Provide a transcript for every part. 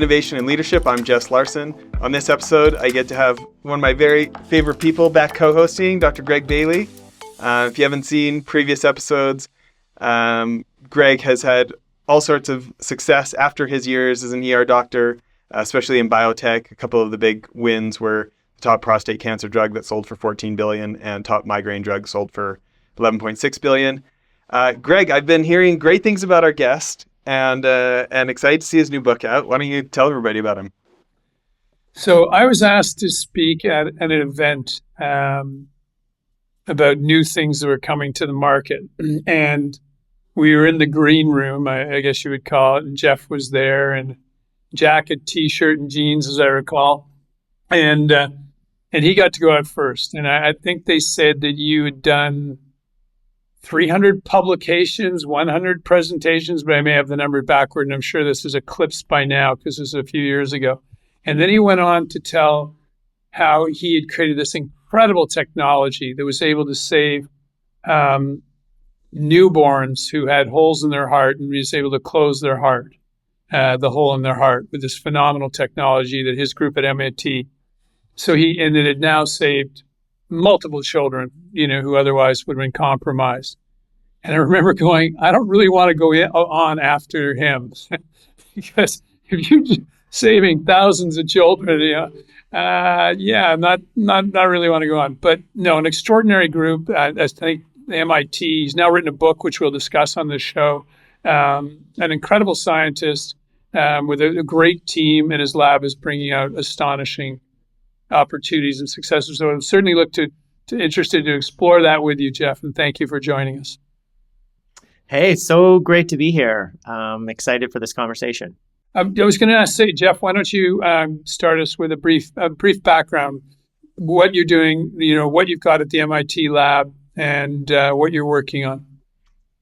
Innovation and Leadership. I'm Jess Larson. On this episode, I get to have one of my very favorite people back co-hosting, Dr. Greg Bailey. If you haven't seen previous episodes, Greg has had all sorts of success after his years as an ER doctor, especially in biotech. A couple of the big wins were the top prostate cancer drug that sold for $14 billion and top migraine drug sold for $11.6 billion. Greg, I've been hearing great things about our guest and excited to see his new book out. Why don't you tell everybody about him? So I was asked to speak at an event about new things that were coming to the market. And we were in the green room, I guess you would call it, and Jeff was there, and jacket, T-shirt, and jeans, as I recall. And he got to go out first. And I think they said that you had done 300 publications, 100 presentations, but I may have the number backward, and I'm sure this is eclipsed by now because this is a few years ago. And then he went on to tell how he had created this incredible technology that was able to save newborns who had holes in their heart, and he was able to close their heart, the hole in their heart, with this phenomenal technology that his group at MIT. And it had now saved multiple children, who otherwise would have been compromised. And I remember going, I don't really want to go on after him because if you're saving thousands of children, not really want to go on. But no, an extraordinary group. I think MIT. He's now written a book, which we'll discuss on this show. An incredible scientist with a great team, and his lab is bringing out astonishing opportunities and successes. So I'm certainly interested to explore that with you, Jeff, and thank you for joining us. Hey, so great to be here. I'm excited for this conversation. I was going to say, Jeff, why don't you start us with a brief background, what you're doing, what you've got at the MIT lab, and what you're working on.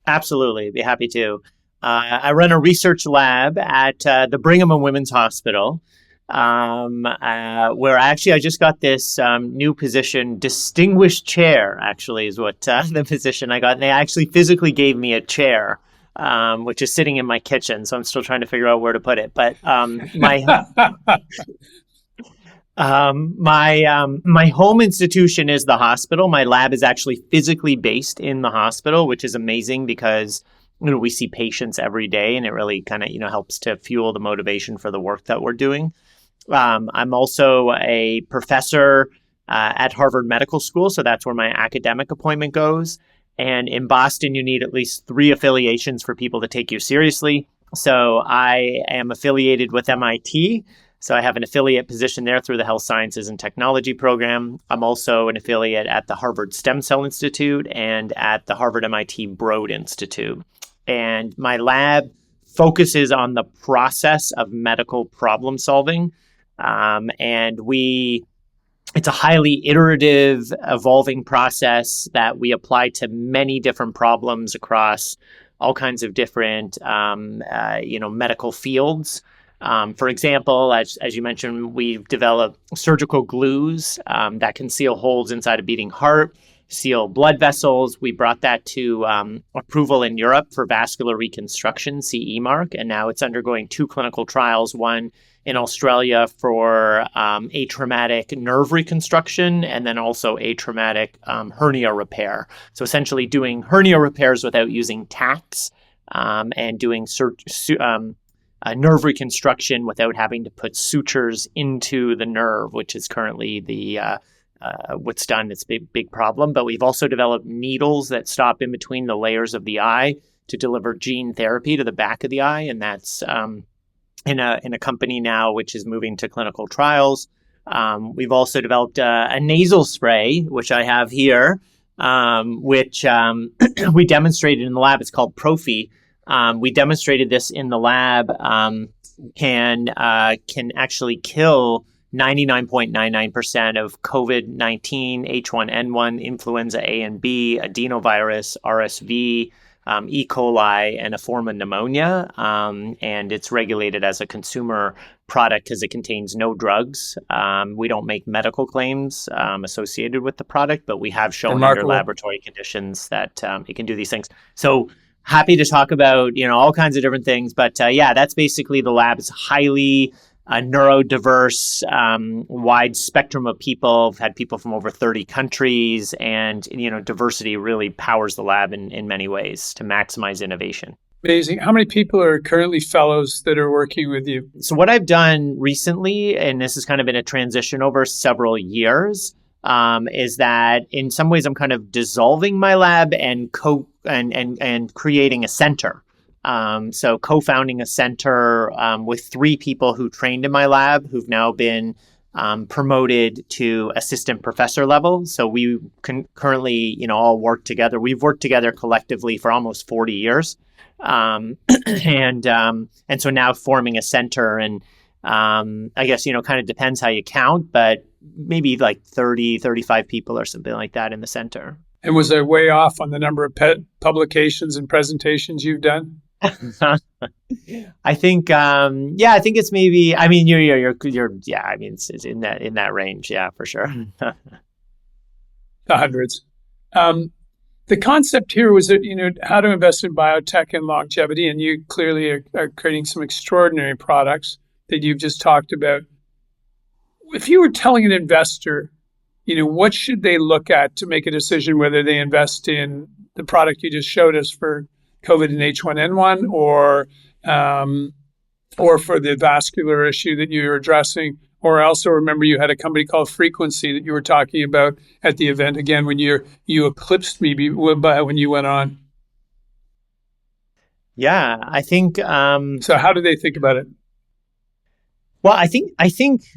Absolutely, be happy to. I run a research lab at the Brigham and Women's Hospital, where I just got this new position, distinguished chair, actually, is what the position I got. And they actually physically gave me a chair, which is sitting in my kitchen. So I'm still trying to figure out where to put it. But my home institution is the hospital. My lab is actually physically based in the hospital, which is amazing because we see patients every day, and it really kind of helps to fuel the motivation for the work that we're doing. I'm also a professor at Harvard Medical School, so that's where my academic appointment goes. And in Boston, you need at least 3 affiliations for people to take you seriously. So I am affiliated with MIT. So I have an affiliate position there through the Health Sciences and Technology program. I'm also an affiliate at the Harvard Stem Cell Institute and at the Harvard MIT Broad Institute. And my lab focuses on the process of medical problem solving. It's a highly iterative, evolving process that we apply to many different problems across all kinds of different, medical fields. For example, as you mentioned, we've developed surgical glues that can seal holes inside a beating heart, seal blood vessels. We brought that to approval in Europe for vascular reconstruction, CE mark, and now it's undergoing 2 clinical trials, one in Australia for atraumatic nerve reconstruction, and then also atraumatic hernia repair. So essentially doing hernia repairs without using tacks and doing nerve reconstruction without having to put sutures into the nerve, which is currently the what's done. It's a big problem. But we've also developed needles that stop in between the layers of the eye to deliver gene therapy to the back of the eye, and that's in a company now which is moving to clinical trials. We've also developed a nasal spray, which I have here, which we demonstrated in the lab. It's called Profi. We demonstrated this in the lab, can actually kill 99.99% of COVID-19, H1N1, influenza A and B, adenovirus, RSV, E. coli, and a form of pneumonia. And it's regulated as a consumer product because it contains no drugs. We don't make medical claims associated with the product, but we have shown under laboratory conditions that it can do these things. So happy to talk about, all kinds of different things. But yeah, that's basically the lab. It's highly a neurodiverse, wide spectrum of people. We've had people from over 30 countries, and diversity really powers the lab in many ways to maximize innovation. Amazing. How many people are currently fellows that are working with you? So what I've done recently, and this has kind of been a transition over several years, is that in some ways I'm kind of dissolving my lab and creating a center. So co-founding a center with 3 people who trained in my lab who've now been promoted to assistant professor level. So we can currently, all work together. We've worked together collectively for almost 40 years. And so now forming a center, and I guess, kind of depends how you count, but maybe like 30, 35 people or something like that in the center. And was I way off on the number of publications and presentations you've done? I think, I think it's maybe, I mean, you're I mean, it's in that range. Yeah, for sure. The hundreds. The concept here was that, how to invest in biotech and longevity, and you clearly are creating some extraordinary products that you've just talked about. If you were telling an investor, what should they look at to make a decision whether they invest in the product you just showed us for COVID and H1N1 or for the vascular issue that you're addressing? Or also remember you had a company called Frequency that you were talking about at the event again when you eclipsed me when you went on. Yeah, I think. So how do they think about it? Well, I think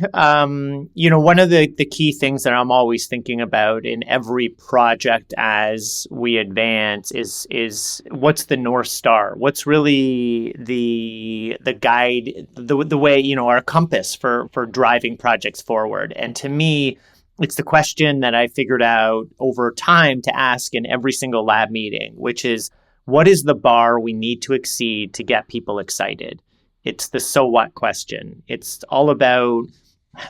one of the key things that I'm always thinking about in every project as we advance is what's the North Star? What's really the guide, the way, our compass for driving projects forward? And to me, it's the question that I figured out over time to ask in every single lab meeting, which is, what is the bar we need to exceed to get people excited? It's the so what question. It's all about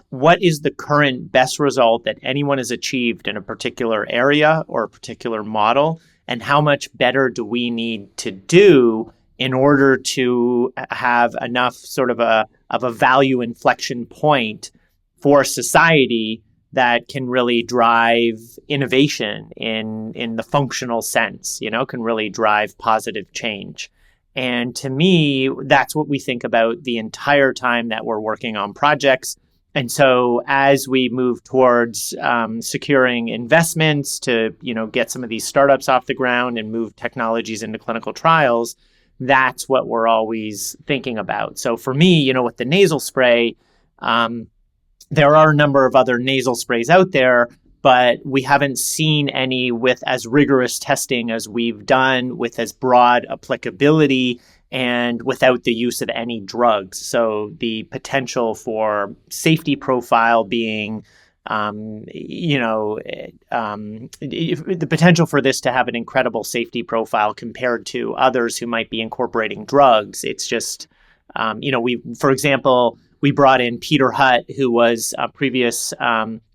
what is the current best result that anyone has achieved in a particular area or a particular model, and how much better do we need to do in order to have enough sort of a value inflection point for society that can really drive innovation in the functional sense, can really drive positive change. And to me, that's what we think about the entire time that we're working on projects. And so as we move towards securing investments to, get some of these startups off the ground and move technologies into clinical trials, that's what we're always thinking about. So for me, with the nasal spray, there are a number of other nasal sprays out there, but we haven't seen any with as rigorous testing as we've done, with as broad applicability, and without the use of any drugs. So the potential for safety profile being, the potential for this to have an incredible safety profile compared to others who might be incorporating drugs. It's just, for example, we brought in Peter Hutt, who was a previous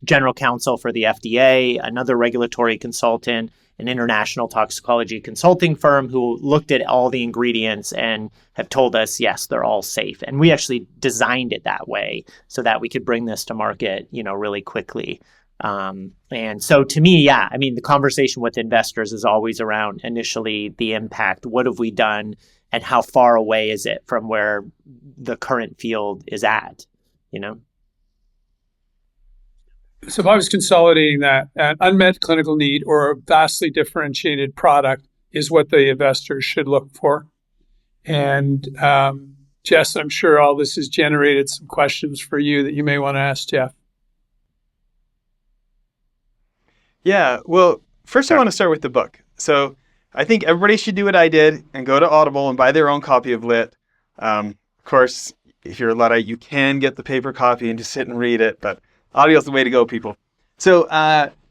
general counsel for the FDA, another regulatory consultant, an international toxicology consulting firm, who looked at all the ingredients and have told us, yes, they're all safe. And we actually designed it that way so that we could bring this to market, really quickly. And so to me, the conversation with investors is always around initially the impact. What have we done? And how far away is it from where the current field is at, So if I was consolidating that, an unmet clinical need or a vastly differentiated product is what the investors should look for. And Jess, I'm sure all this has generated some questions for you that you may want to ask Jeff. Yeah, well, first I want to start with the book. So I think everybody should do what I did and go to Audible and buy their own copy of Lit. Of course, if you're a Luddite, you can get the paper copy and just sit and read it, but audio is the way to go, people. So,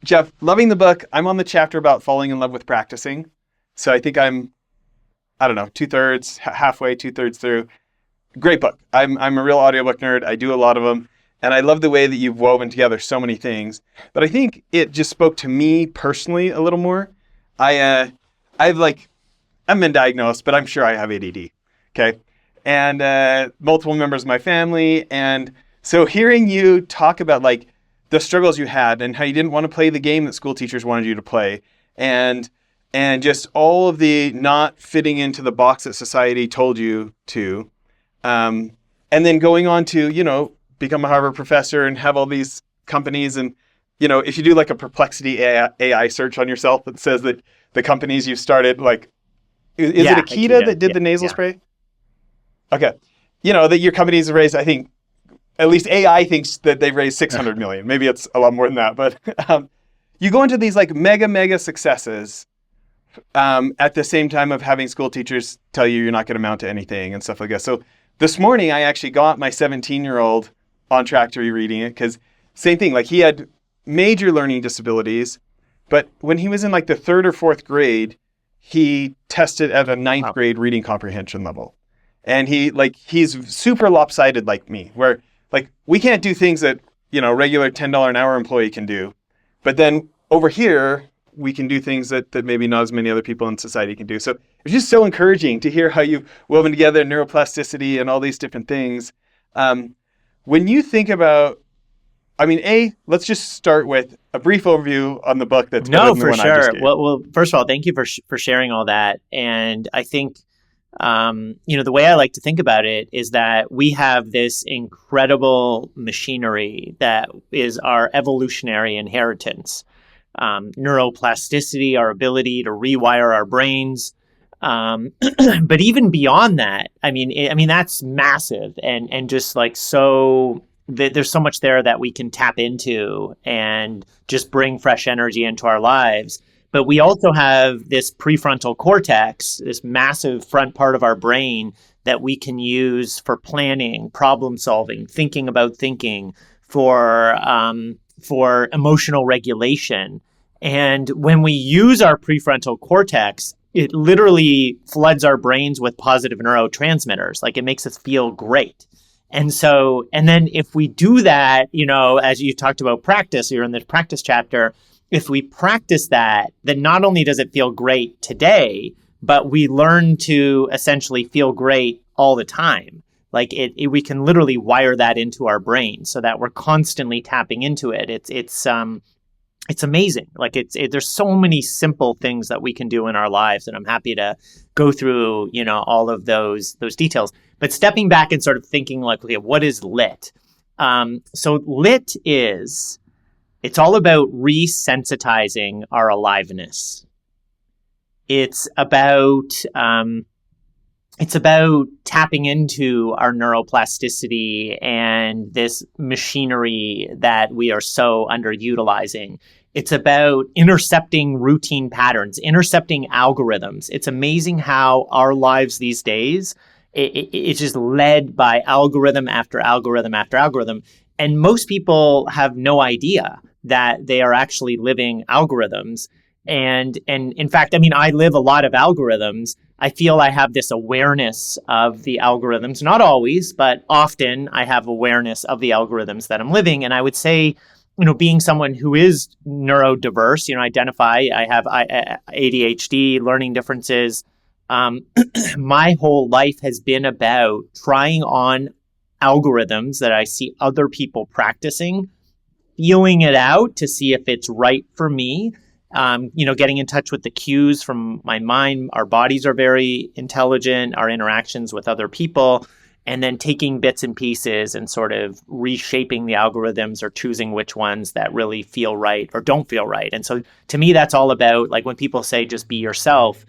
Jeff, loving the book. I'm on the chapter about falling in love with practicing. So I think I'm, halfway, 2/3 through. Great book. I'm a real audiobook nerd. I do a lot of them. And I love the way that you've woven together so many things. But I think it just spoke to me personally a little more. I'm been diagnosed, but I'm sure I have ADD. Okay. and multiple members of my family. And so hearing you talk about like the struggles you had and how you didn't want to play the game that school teachers wanted you to play, and just all of the not fitting into the box that society told you to, and then going on to, become a Harvard professor and have all these companies. And, if you do like a Perplexity AI search on yourself, that says that the companies you've started, like, is it Akita that did the nasal spray? Okay. That your companies have raised, I think, at least AI thinks that they've raised 600 million. Maybe it's a lot more than that. But you go into these like mega successes at the same time of having school teachers tell you you're not going to amount to anything and stuff like that. So this morning, I actually got my 17-year-old on track to rereading it, because same thing, like he had major learning disabilities, but when he was in like the 3rd or 4th grade, he tested at a 9th grade reading comprehension level. And he's super lopsided like me, where like we can't do things that, regular $10 an hour employee can do. But then over here, we can do things that maybe not as many other people in society can do. So it's just so encouraging to hear how you've woven together neuroplasticity and all these different things. When you think about, let's just start with a brief overview on the book that's better than the one I just gave. Well, first of all, thank you for sharing all that. And I think, the way I like to think about it is that we have this incredible machinery that is our evolutionary inheritance. Neuroplasticity, our ability to rewire our brains. But even beyond that, that's massive and just like so there's so much there that we can tap into and just bring fresh energy into our lives. But we also have this prefrontal cortex, this massive front part of our brain that we can use for planning, problem solving, thinking about thinking, for emotional regulation. And when we use our prefrontal cortex, it literally floods our brains with positive neurotransmitters. Like it makes us feel great. And then if we do that, as you talked about practice, you're in the practice chapter, if we practice that, then not only does it feel great today, but we learn to essentially feel great all the time. Like we can literally wire that into our brain so that we're constantly tapping into it. It's amazing. Like there's so many simple things that we can do in our lives, and I'm happy to go through, all of those details. But stepping back and sort of thinking like, okay, what is lit? So lit it's all about resensitizing our aliveness. It's about tapping into our neuroplasticity and this machinery that we are so underutilizing. It's about intercepting routine patterns, intercepting algorithms. It's amazing how our lives these days, it's just led by algorithm after algorithm after algorithm. And most people have no idea that they are actually living algorithms. And in fact, I live a lot of algorithms. I feel I have this awareness of the algorithms, not always, but often I have awareness of the algorithms that I'm living. And I would say, being someone who is neurodiverse, I have ADHD, learning differences. My whole life has been about trying on algorithms that I see other people practicing, feeling it out to see if it's right for me. Getting in touch with the cues from my mind. Our bodies are very intelligent, our interactions with other people, and then taking bits and pieces and sort of reshaping the algorithms or choosing which ones that really feel right or don't feel right. And so to me, that's all about, like, when people say just be yourself,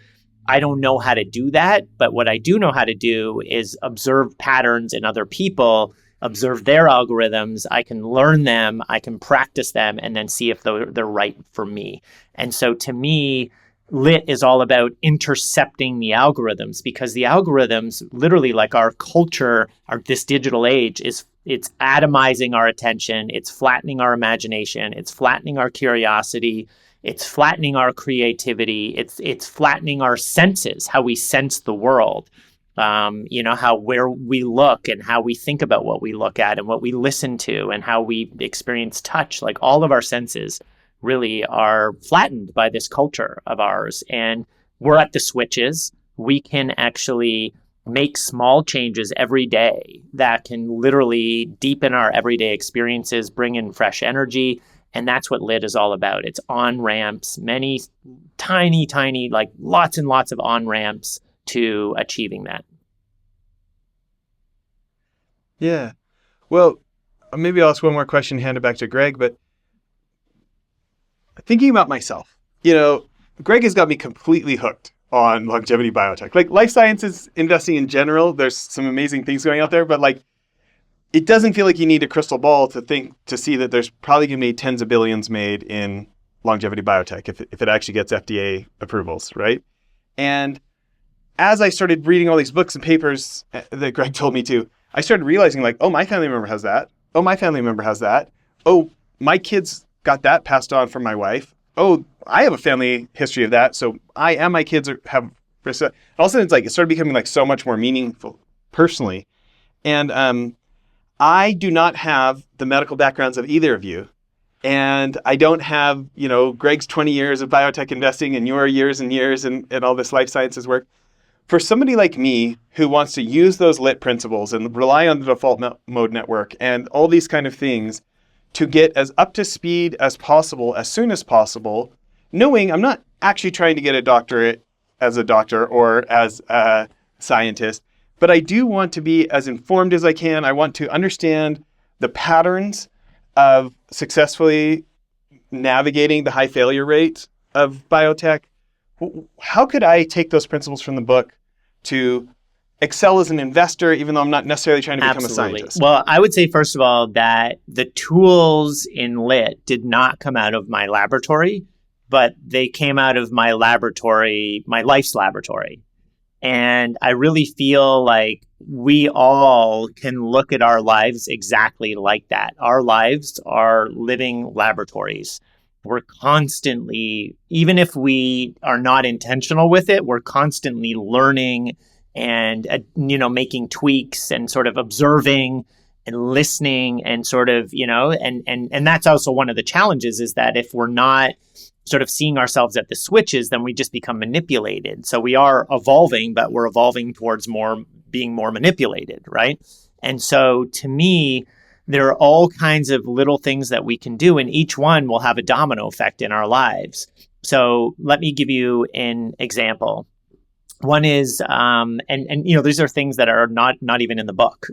I don't know how to do that. But what I do know how to do is observe patterns in other people, observe their algorithms. I can learn them, I can practice them, and then see if they're right for me. And so to me, lit is all about intercepting the algorithms, because the algorithms, literally, like our culture, this digital age, it's atomizing our attention, it's flattening our imagination, it's flattening our curiosity, it's flattening our creativity, it's flattening our senses, how we sense the world. Where we look and how we think about what we look at and what we listen to and how we experience touch. Like, all of our senses really are flattened by this culture of ours. And we're at the switches. We can actually make small changes every day that can literally deepen our everyday experiences, bring in fresh energy. And that's what LIT is all about. It's on-ramps, many tiny, like lots and lots of on-ramps to achieving that. Yeah. Well, maybe I'll ask one more question, hand it back to Greg, but thinking about myself, Greg has got me completely hooked on longevity biotech. Like life sciences investing in general, there's some amazing things going out there, but like it doesn't feel like you need a crystal ball to see that there's probably going to be tens of billions made in longevity biotech if it actually gets FDA approvals, right? And as I started reading all these books and papers that Greg told me to, I started realizing like, oh, my family member has that. Oh, my family member has that. Oh, my kids got that passed on from my wife. Oh, I have a family history of that. So I and my kids have. All of a sudden, it started becoming like so much more meaningful personally. And I do not have the medical backgrounds of either of you. And I don't have, Greg's 20 years of biotech investing and your years and years and all this life sciences work. For somebody like me who wants to use those LIT principles and rely on the default mode network and all these kind of things to get as up to speed as possible, as soon as possible, knowing I'm not actually trying to get a doctorate as a doctor or as a scientist, but I do want to be as informed as I can. I want to understand the patterns of successfully navigating the high failure rate of biotech. How could I take those principles from the book to excel as an investor, even though I'm not necessarily trying to become a scientist? Well, I would say, first of all, that the tools in LIT did not come out of my laboratory, but they came out of my laboratory, my life's laboratory. And I really feel like we all can look at our lives exactly like that. Our lives are living laboratories. We're constantly, even if we are not intentional with it, we're constantly learning and, making tweaks and sort of observing and listening and sort of, and that's also one of the challenges is that if we're not sort of seeing ourselves at the switches, then we just become manipulated. So we are evolving, but we're evolving towards being more manipulated, right? And so to me, there are all kinds of little things that we can do, and each one will have a domino effect in our lives. So let me give you an example. One is, these are things that are not even in the book,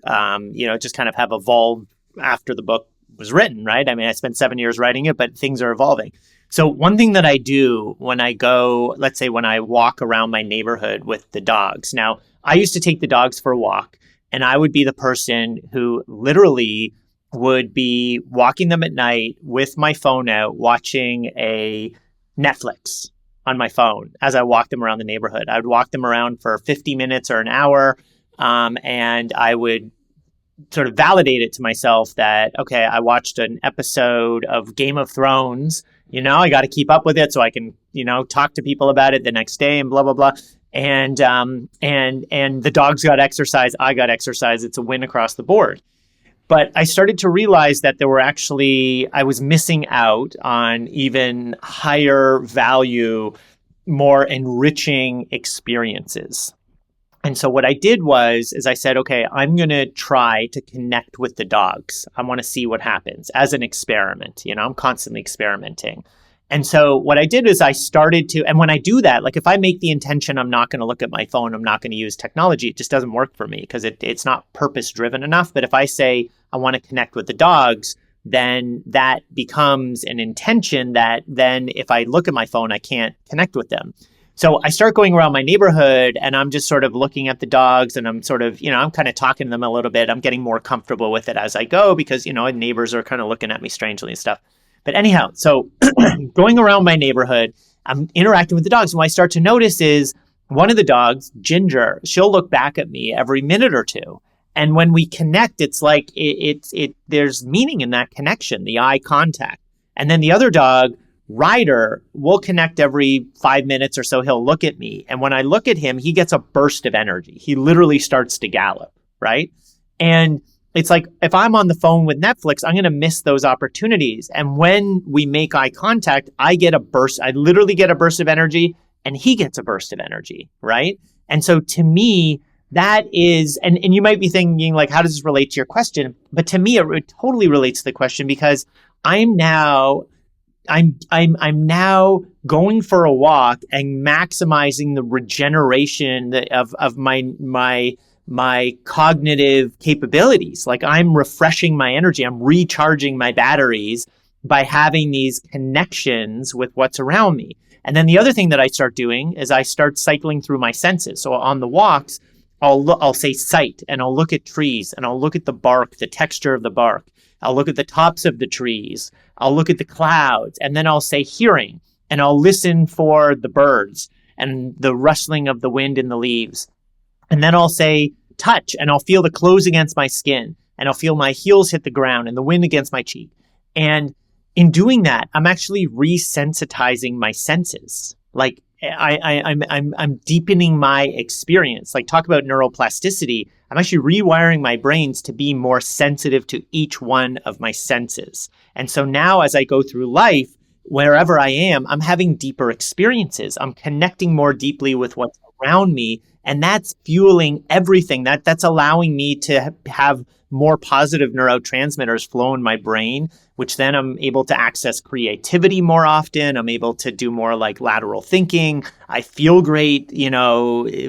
just kind of have evolved after the book was written, right? I mean, I spent 7 years writing it, but things are evolving. So one thing that I do when I go, let's say when I walk around my neighborhood with the dogs. Now, I used to take the dogs for a walk, and I would be the person who literally would be walking them at night with my phone out, watching a Netflix on my phone as I walked them around the neighborhood. I would walk them around for 50 minutes or an hour, and I would sort of validate it to myself that, okay, I watched an episode of Game of Thrones. I got to keep up with it so I can, talk to people about it the next day and blah, blah, blah. And the dogs got exercise. I got exercise. It's a win across the board. But I started to realize that I was missing out on even higher value, more enriching experiences. And so what I did is I said, okay, I'm going to try to connect with the dogs. I want to see what happens as an experiment. I'm constantly experimenting. And so what I did is I started to, and when I do that, like if I make the intention, I'm not going to look at my phone, I'm not going to use technology, it just doesn't work for me because it's not purpose driven enough. But if I say I want to connect with the dogs, then that becomes an intention that then if I look at my phone, I can't connect with them. So I start going around my neighborhood and I'm just sort of looking at the dogs and I'm sort of, I'm kind of talking to them a little bit. I'm getting more comfortable with it as I go because, neighbors are kind of looking at me strangely and stuff. But anyhow, so going around my neighborhood, I'm interacting with the dogs. And what I start to notice is one of the dogs, Ginger, she'll look back at me every minute or two. And when we connect, it's like there's meaning in that connection, the eye contact. And then the other dog, Ryder, will connect every 5 minutes or so. He'll look at me. And when I look at him, he gets a burst of energy. He literally starts to gallop, right? And it's like, if I'm on the phone with Netflix, I'm going to miss those opportunities. And when we make eye contact, I literally get a burst of energy and he gets a burst of energy, right? And so to me, that is, and you might be thinking like, how does this relate to your question? But to me, it totally relates to the question, because I'm now going for a walk and maximizing the regeneration of my cognitive capabilities. Like, I'm refreshing my energy, I'm recharging my batteries by having these connections with what's around me. And then the other thing that I start doing is I start cycling through my senses. So on the walks, I'll say sight, and I'll look at trees, and I'll look at the bark, the texture of the bark. I'll look at the tops of the trees. I'll look at the clouds, and then I'll say hearing, and I'll listen for the birds and the rustling of the wind in the leaves. And then I'll say touch, and I'll feel the clothes against my skin, and I'll feel my heels hit the ground and the wind against my cheek. And in doing that, I'm actually resensitizing my senses. Like, I'm deepening my experience. Like, talk about neuroplasticity. I'm actually rewiring my brains to be more sensitive to each one of my senses. And so now as I go through life, wherever I am, I'm having deeper experiences. I'm connecting more deeply with what's around me. And that's fueling everything. That's allowing me to have more positive neurotransmitters flow in my brain, which then I'm able to access creativity more often. I'm able to do more like lateral thinking. I feel great,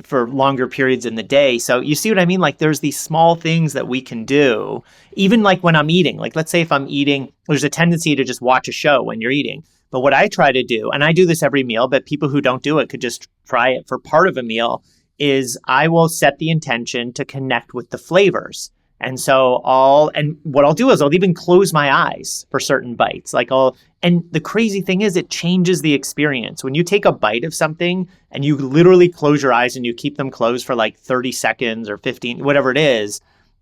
for longer periods in the day. So you see what I mean? Like, there's these small things that we can do, even like when I'm eating. Like, let's say if I'm eating, there's a tendency to just watch a show when you're eating. But what I try to do, and I do this every meal, but people who don't do it could just try it for part of a meal, is I will set the intention to connect with the flavors. And so what I'll do is I'll even close my eyes for certain bites. And the crazy thing is, it changes the experience. When you take a bite of something and you literally close your eyes and you keep them closed for like 30 seconds or 15, whatever it is,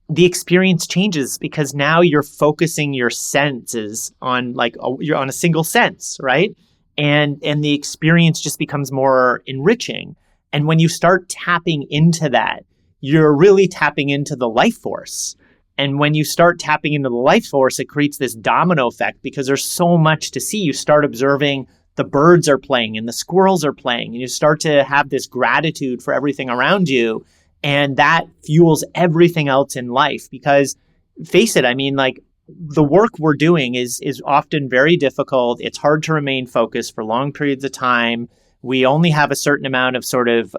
the experience changes, because now you're focusing your senses on you're on a single sense, right? And the experience just becomes more enriching. And when you start tapping into that, you're really tapping into the life force. And when you start tapping into the life force, it creates this domino effect, because there's so much to see. You start observing the birds are playing and the squirrels are playing, and you start to have this gratitude for everything around you. And that fuels everything else in life, because face it, I mean, like, the work we're doing is often very difficult. It's hard to remain focused for long periods of time. We only have a certain amount of sort of,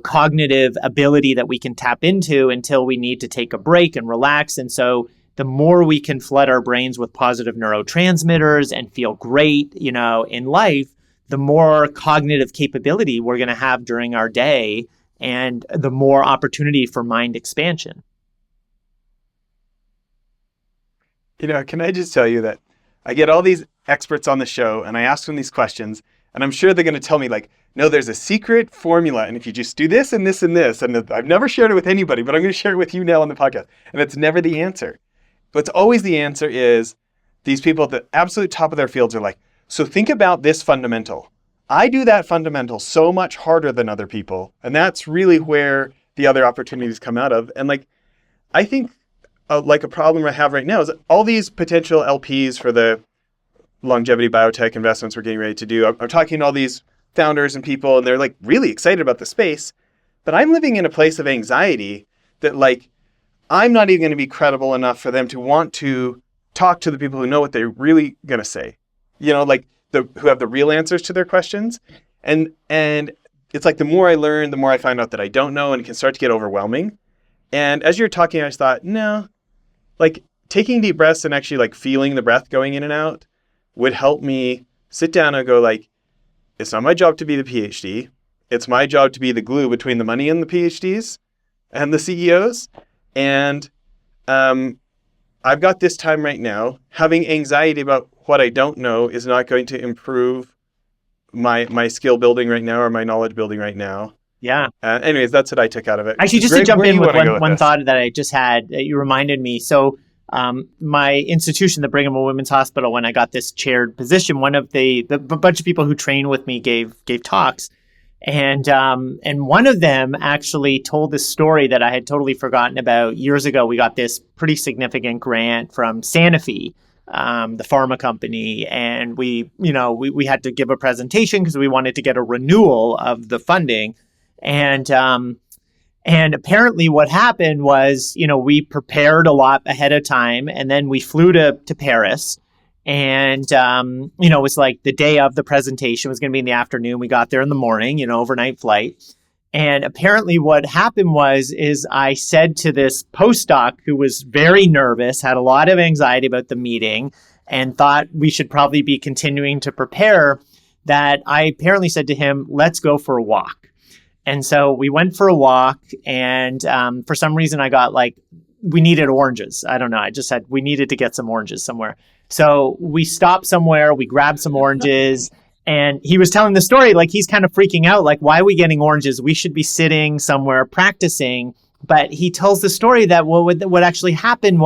cognitive ability that we can tap into until we need to take a break and relax. And so the more we can flood our brains with positive neurotransmitters and feel great, in life, the more cognitive capability we're going to have during our day, and the more opportunity for mind expansion. Can I just tell you that I get all these experts on the show and I ask them these questions, and I'm sure they're going to tell me like, no, there's a secret formula, and if you just do this and this and this, and I've never shared it with anybody, but I'm going to share it with you now on the podcast, and it's never the answer. What's always the answer is these people at the absolute top of their fields are like, so think about this fundamental. I do that fundamental so much harder than other people, and that's really where the other opportunities come out of. And like, I think like a problem I have right now is all these potential LPs for the longevity biotech investments we're getting ready to do. I'm talking to all these founders and people, and they're like really excited about the space, but I'm living in a place of anxiety that like, I'm not even going to be credible enough for them to want to talk to the people who know what they're really going to say, like who have the real answers to their questions. And it's like, the more I learn, the more I find out that I don't know, and it can start to get overwhelming. And as you're talking, I just thought, no, like taking deep breaths and actually like feeling the breath going in and out would help me sit down and go like, it's not my job to be the PhD. It's my job to be the glue between the money and the PhDs and the CEOs. And I've got this time right now. Having anxiety about what I don't know is not going to improve my skill building right now or my knowledge building right now. Yeah. Anyways, that's what I took out of it. Actually, just Greg, to jump in with one this? thought that I just had, you reminded me. So my institution, the Brigham and Women's Hospital, when I got this chaired position, one of the bunch of people who trained with me gave talks. And one of them actually told this story that I had totally forgotten about. Years ago, we got this pretty significant grant from Sanofi, the pharma company, and we had to give a presentation because we wanted to get a renewal of the funding. And And apparently what happened was, we prepared a lot ahead of time, and then we flew to Paris. And, it was like the day of the presentation was going to be in the afternoon. We got there in the morning, overnight flight. And apparently what happened is I said to this postdoc who was very nervous, had a lot of anxiety about the meeting, and thought we should probably be continuing to prepare, that I apparently said to him, let's go for a walk. And so we went for a walk, and for some reason I got we needed oranges. I don't know. I just said we needed to get some oranges somewhere. So we stopped somewhere, we grabbed some oranges, and he was telling the story, he's kind of freaking out, why are we getting oranges? We should be sitting somewhere practicing. But he tells the story that what actually happened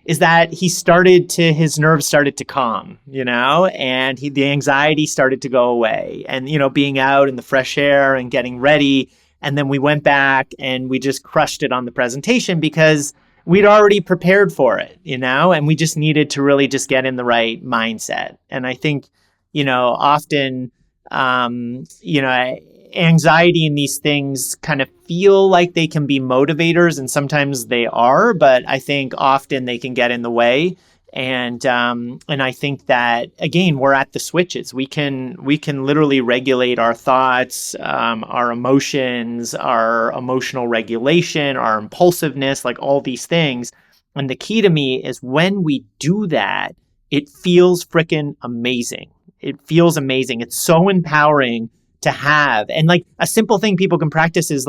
is that his nerves started to calm, and the anxiety started to go away, and, being out in the fresh air and getting ready. And then we went back and we just crushed it on the presentation because we'd already prepared for it, and we just needed to really just get in the right mindset. And I think, often, anxiety and these things kind of feel like they can be motivators, and sometimes they are, but I think often they can get in the way. And I think that, again, we're at the switches. We can literally regulate our thoughts, our emotions, our emotional regulation, our impulsiveness, all these things. And the key to me is when we do that, it feels freaking amazing. It feels amazing. It's so empowering to have. And a simple thing people can practice is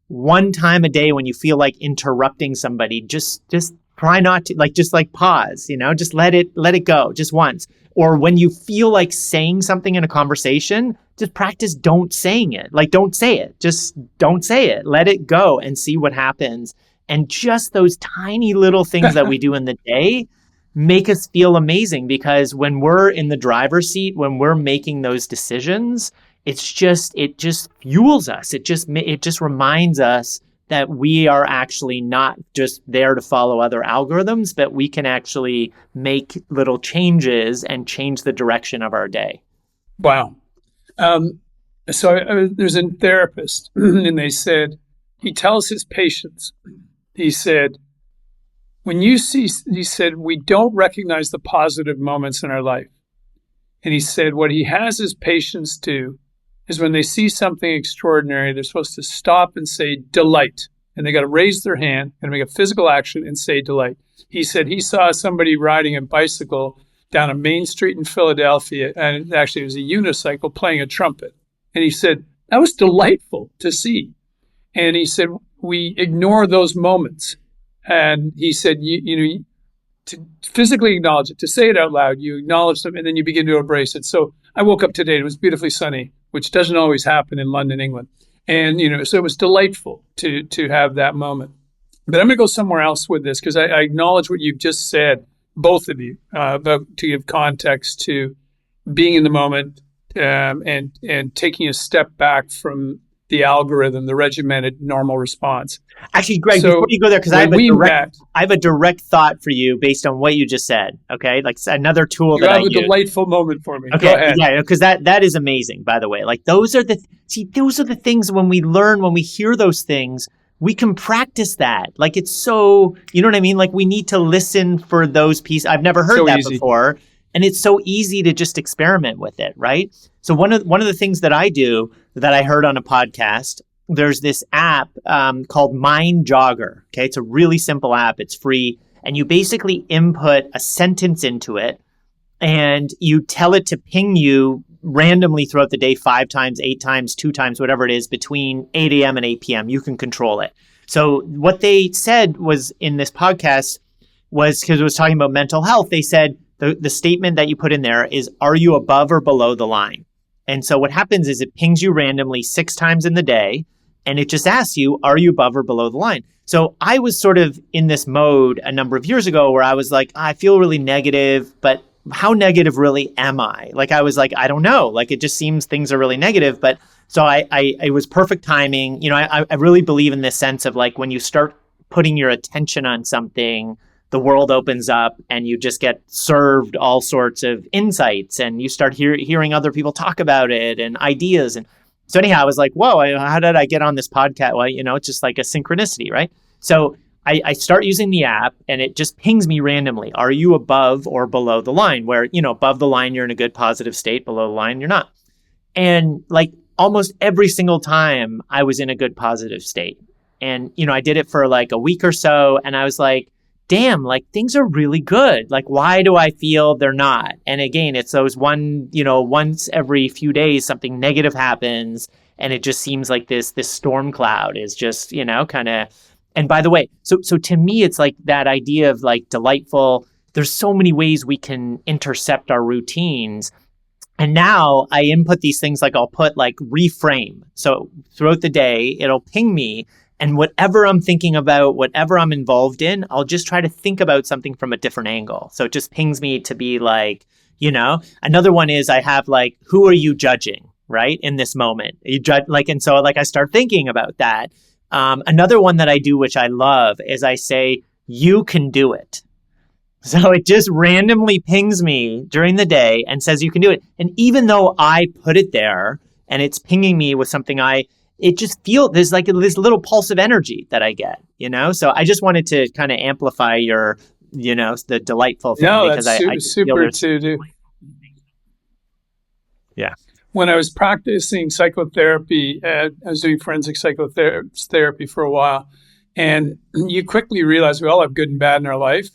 one time a day when you feel like interrupting somebody, just try not to, just pause, just let it go just once. Or when you feel like saying something in a conversation, just practice don't saying it. Don't say it. Just don't say it. Let it go and see what happens. And just those tiny little things that we do in the day make us feel amazing, because when we're in the driver's seat, when we're making those decisions, it just fuels us. It just reminds us that we are actually not just there to follow other algorithms, but we can actually make little changes and change the direction of our day. Wow. There's a therapist, and he tells his patients, he said, we don't recognize the positive moments in our life. And he said, what he has his patients do is when they see something extraordinary, they're supposed to stop and say delight. And they got to raise their hand and make a physical action and say delight. He said he saw somebody riding a bicycle down a main street in Philadelphia, and actually it was a unicycle playing a trumpet. And he said, that was delightful to see. And he said, we ignore those moments. And he said, to physically acknowledge it, to say it out loud, you acknowledge them, and then you begin to embrace it. So I woke up today, and it was beautifully sunny, which doesn't always happen in London, England. And, so it was delightful to have that moment. But I'm going to go somewhere else with this, because I acknowledge what you've just said, both of you, about to give context to being in the moment and taking a step back from the algorithm, the regimented normal response. Actually, Greg, before you go there, because I have a direct thought for you based on what you just said. Okay, another tool that I use. You have a delightful moment for me. Okay, go ahead. Yeah, because that is amazing. By the way, those are the things when we learn, when we hear those things, we can practice that. It's so, you know what I mean? We need to listen for those pieces. I've never heard that before. And it's so easy to just experiment with it, right? So one of the things that I do that I heard on a podcast, there's this app called Mind Jogger. Okay, it's a really simple app. It's free. And you basically input a sentence into it, and you tell it to ping you randomly throughout the day 5 times, 8 times, 2 times, whatever it is, between 8 a.m. and 8 p.m. You can control it. So what they said was in this podcast was, because it was talking about mental health, they said, the statement that you put in there is, are you above or below the line? And so what happens is it pings you randomly 6 times in the day, and it just asks you, are you above or below the line? So I was sort of in this mode a number of years ago where I was like, I feel really negative, but how negative really am I? I was like, I don't know. It just seems things are really negative. But so it was perfect timing. I really believe in this sense of when you start putting your attention on something, the world opens up and you just get served all sorts of insights, and you start hearing other people talk about it and ideas. And So anyhow, I was like, whoa, how did I get on this podcast? Well, it's just like a synchronicity, right? So I start using the app and it just pings me randomly. Are you above or below the line? Where, above the line, you're in a good positive state. Below the line, you're not. And like almost every single time I was in a good positive state. And, I did it for like a week or so. And I was like, damn, like things are really good. Like, why do I feel they're not? And again, it's those once every few days, something negative happens. And it just seems like this storm cloud is just, kind of. And by the way, so to me, it's like that idea of like delightful. There's so many ways we can intercept our routines. And now I input these things, like I'll put like reframe. So throughout the day, it'll ping me. And whatever I'm thinking about, whatever I'm involved in, I'll just try to think about something from a different angle. So it just pings me to be like, another one is I have like, who are you judging, right? In this moment, you judge and so I start thinking about that. Another one that I do, which I love, is I say, you can do it. So it just randomly pings me during the day and says, you can do it. And even though I put it there and it's pinging me with something it just feels, there's like this little pulse of energy that I get, So I just wanted to kind of amplify your, the delightful thing. No, because that's super to do. Yeah. When I was practicing psychotherapy, I was doing forensic psychotherapy for a while, and you quickly realize we all have good and bad in our life.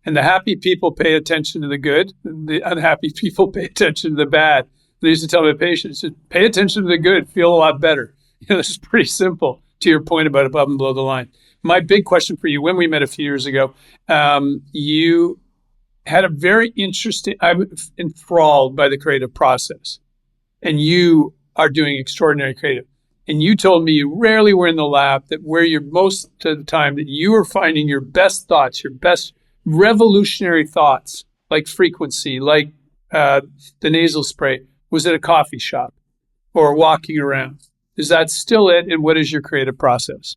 And the happy people pay attention to the good. The unhappy people pay attention to the bad. I used to tell my patients, pay attention to the good, feel a lot better. This is pretty simple to your point about above and below the line. My big question for you, when we met a few years ago, you had a very interesting, I was enthralled by the creative process. And you are doing extraordinary creative. And you told me you rarely were in the lab, that where you're most of the time, that you are finding your best thoughts, your best revolutionary thoughts, like frequency, like the nasal spray, was at a coffee shop or walking around. Is that still it? And what is your creative process?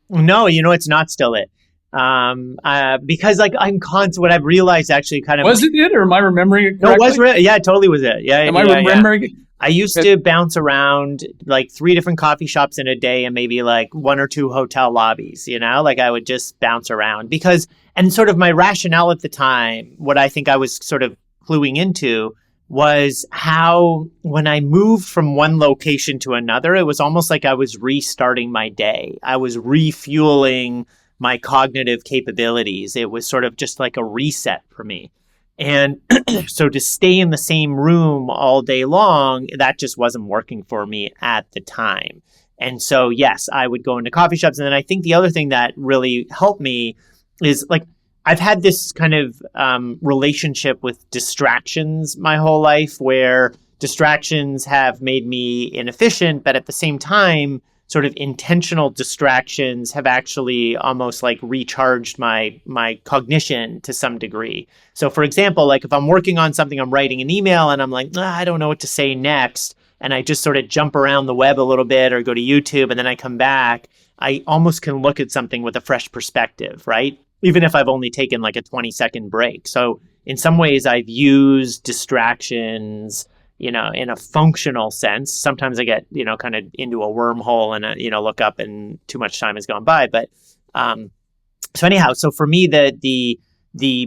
No, it's not still it. Because like I'm constant, what I've realized actually kind of. Was it it, or am I remembering it correctly? No, it was yeah, it totally was it. Yeah. Am I remembering it? I used to bounce around like 3 different coffee shops in a day and maybe like 1 or 2 hotel lobbies, like I would just bounce around because, and sort of my rationale at the time, what I think I was sort of cluing into was how when I moved from one location to another, it was almost like I was restarting my day. I was refueling my cognitive capabilities. It was sort of just like a reset for me. And so to stay in the same room all day long, that just wasn't working for me at the time. And so, yes, I would go into coffee shops. And then I think the other thing that really helped me is like, I've had this kind of relationship with distractions my whole life, where distractions have made me inefficient, but at the same time, sort of intentional distractions have actually almost like recharged my cognition to some degree. So for example, like if I'm working on something, I'm writing an email and I'm like, I don't know what to say next. And I just sort of jump around the web a little bit or go to YouTube and then I come back, I almost can look at something with a fresh perspective, right? Even if I've only taken like a 20-second break. So in some ways I've used distractions in a functional sense. Sometimes I get, kind of into a wormhole and, look up and too much time has gone by. But so anyhow, so for me, the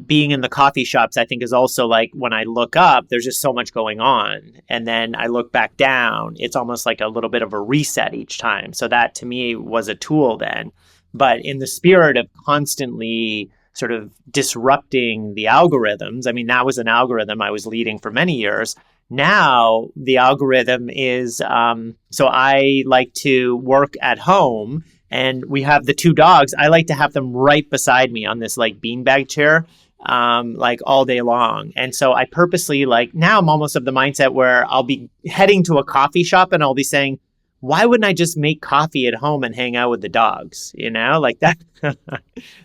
being in the coffee shops, I think is also like when I look up, there's just so much going on. And then I look back down, it's almost like a little bit of a reset each time. So that to me was a tool then. But in the spirit of constantly sort of disrupting the algorithms, I mean, that was an algorithm I was leading for many years. Now the algorithm is, so I like to work at home and we have the 2 dogs. I like to have them right beside me on this like beanbag chair, like all day long. And so I purposely now I'm almost of the mindset where I'll be heading to a coffee shop and I'll be saying, why wouldn't I just make coffee at home and hang out with the dogs? Like that,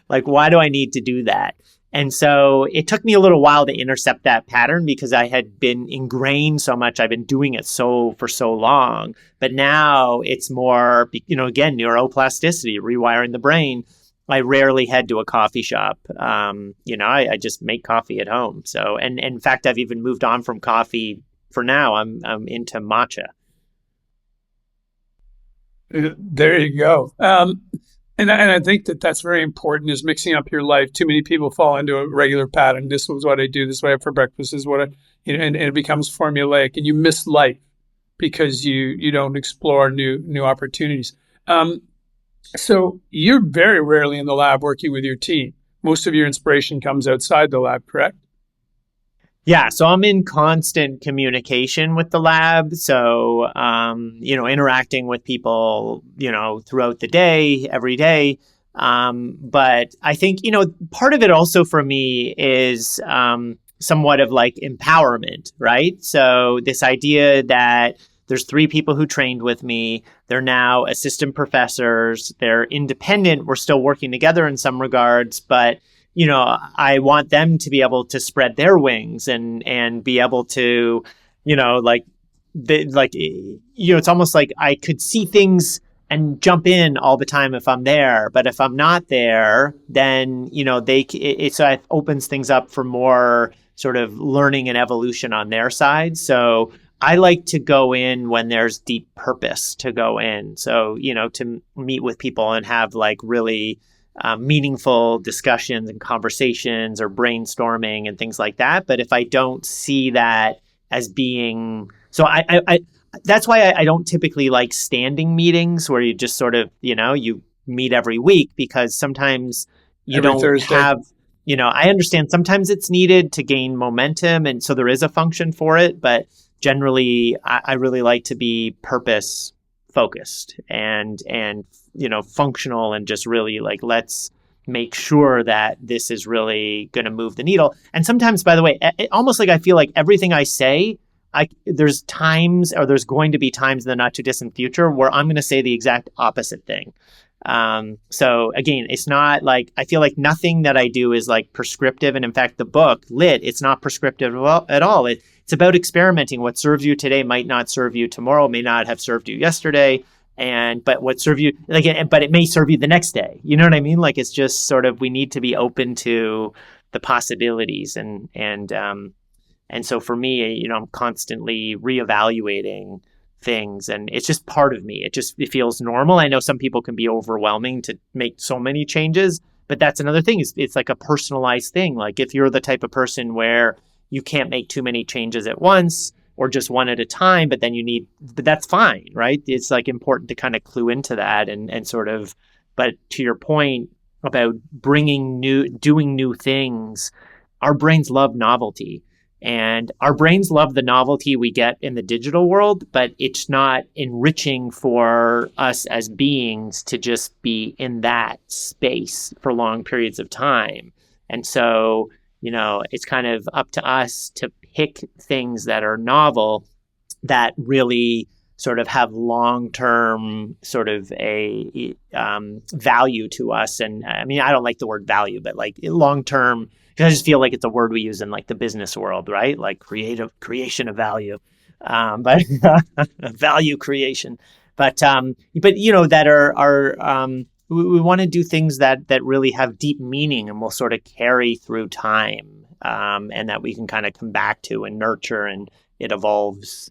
like, why do I need to do that? And so it took me a little while to intercept that pattern because I had been ingrained so much. I've been doing it for so long. But now it's more, again, neuroplasticity, rewiring the brain. I rarely head to a coffee shop. I just make coffee at home. So, and in fact, I've even moved on from coffee. For now, I'm into matcha. There you go. And I think that that's very important, is mixing up your life. Too many people fall into a regular pattern. This was what I do. This is what I have for breakfast. This is what and it becomes formulaic, and you miss life because you don't explore new opportunities. So you're very rarely in the lab working with your team. Most of your inspiration comes outside the lab, correct? Yeah, so I'm in constant communication with the lab. So, interacting with people, throughout the day, every day. But I think, part of it also for me is somewhat of like empowerment, right? So this idea that there's 3 people who trained with me. They're now assistant professors. They're independent. We're still working together in some regards, but I want them to be able to spread their wings and be able to, it's almost like I could see things and jump in all the time if I'm there. But if I'm not there, then, it opens things up for more sort of learning and evolution on their side. So I like to go in when there's deep purpose to go in. So, to meet with people and have like really meaningful discussions and conversations or brainstorming and things like that. But if I don't see that as being, so I that's why I don't typically like standing meetings where you just sort of, you meet every week, because sometimes you Every don't Thursday. have, I understand sometimes it's needed to gain momentum. And so there is a function for it, but generally I really like to be purpose focused and functional, and just really like, let's make sure that this is really going to move the needle. And sometimes, by the way, almost like I feel like everything I say, there's times, or there's going to be times in the not too distant future where I'm going to say the exact opposite thing. So again, it's not like, I feel like nothing that I do is like prescriptive. And in fact, the book Lit, it's not prescriptive at all. It's about experimenting. What serves you today might not serve you tomorrow, may not have served you yesterday. But what serve you, but it may serve you the next day. You know what I mean? Like, it's just sort of, we need to be open to the possibilities. And so for me, I'm constantly reevaluating things, and it's just part of me. It feels normal. I know some people can be overwhelming to make so many changes, but that's another thing. It's like a personalized thing. Like, if you're the type of person where you can't make too many changes at once, or just one at a time, but that's fine, right? It's like important to kind of clue into that and sort of, but to your point about doing new things, our brains love novelty. And our brains love the novelty we get in the digital world, but it's not enriching for us as beings to just be in that space for long periods of time. And so, it's kind of up to us to pick things that are novel, that really sort of have long-term sort of a value to us. And I mean, I don't like the word value, but like long-term, because I just feel like it's a word we use in like the business world, right? Like creation of value, but value creation. But that are we want to do things that really have deep meaning and will sort of carry through time, and that we can kind of come back to and nurture, and it evolves.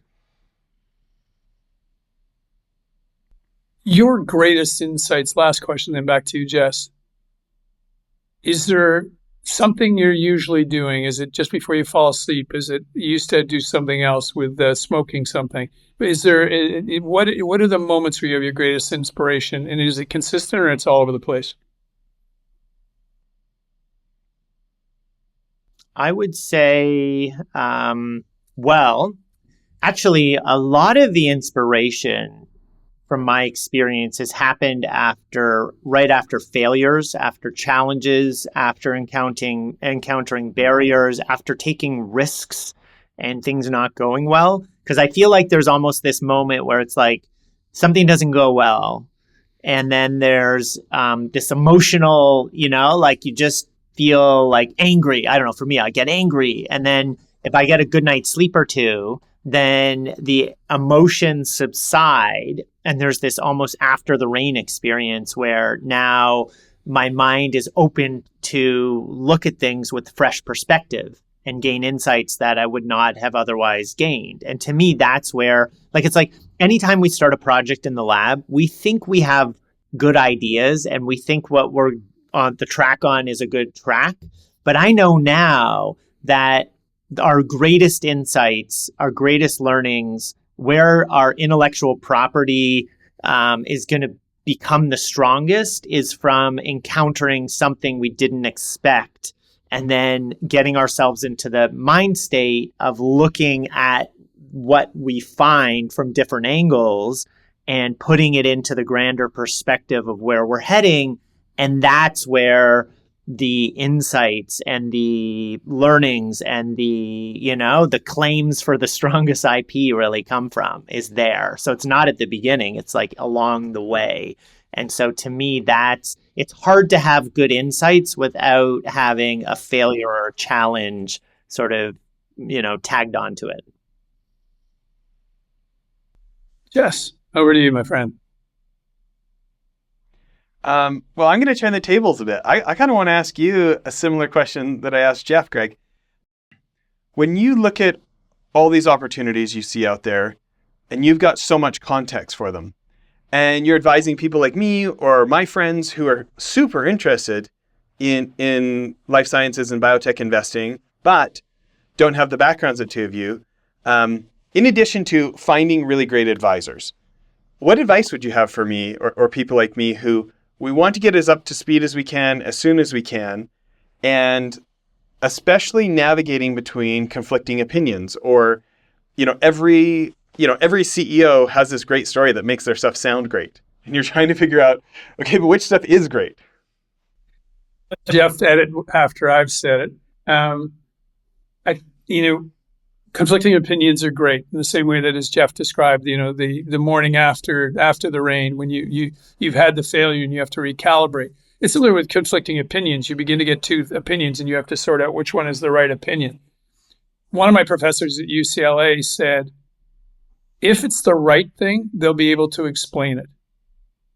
Your greatest insights, last question, then back to you, Jess. Is there something you're usually doing? Is it just before you fall asleep? Is it, you used to do something else with smoking something? But is there, what are the moments where you have your greatest inspiration? And is it consistent, or it's all over the place? I would say, well, actually, a lot of the inspiration from my experience has happened right after failures, after challenges, after encountering barriers, after taking risks and things not going well. Because I feel like there's almost this moment where it's like something doesn't go well, and then there's this emotional, like you just feel like angry. I don't know, for me, I get angry. And then if I get a good night's sleep or two, then the emotions subside. And there's this almost after the rain experience where now my mind is open to look at things with fresh perspective. and gain insights that I would not have otherwise gained. And to me, that's where, like, it's like anytime we start a project in the lab, we think we have good ideas and we think what we're on the track on is a good track. But I know now that our greatest insights, our greatest learnings, where our intellectual property is going to become the strongest is from encountering something we didn't expect and then getting ourselves into the mind state of looking at what we find from different angles and putting it into the grander perspective of where we're heading. And that's where the insights and the learnings and the claims for the strongest IP really come from, is there. So it's not at the beginning, it's like along the way. And so to me, it's hard to have good insights without having a failure or challenge sort of, tagged onto it. Jess, over to you, my friend. Well, I'm going to turn the tables a bit. I kind of want to ask you a similar question that I asked Jeff, Greg. When you look at all these opportunities you see out there, and you've got so much context for them, and you're advising people like me or my friends who are super interested in life sciences and biotech investing, but don't have the backgrounds of two of you, in addition to finding really great advisors, what advice would you have for me or people like me who we want to get as up to speed as we can, as soon as we can, and especially navigating between conflicting opinions, or, every CEO has this great story that makes their stuff sound great. And you're trying to figure out, okay, but which stuff is great? Jeff, edit after I've said it. Conflicting opinions are great in the same way that, as Jeff described, the morning after the rain, when you've had the failure and you have to recalibrate. It's similar with conflicting opinions. You begin to get two opinions and you have to sort out which one is the right opinion. One of my professors at UCLA said, if it's the right thing, they'll be able to explain it.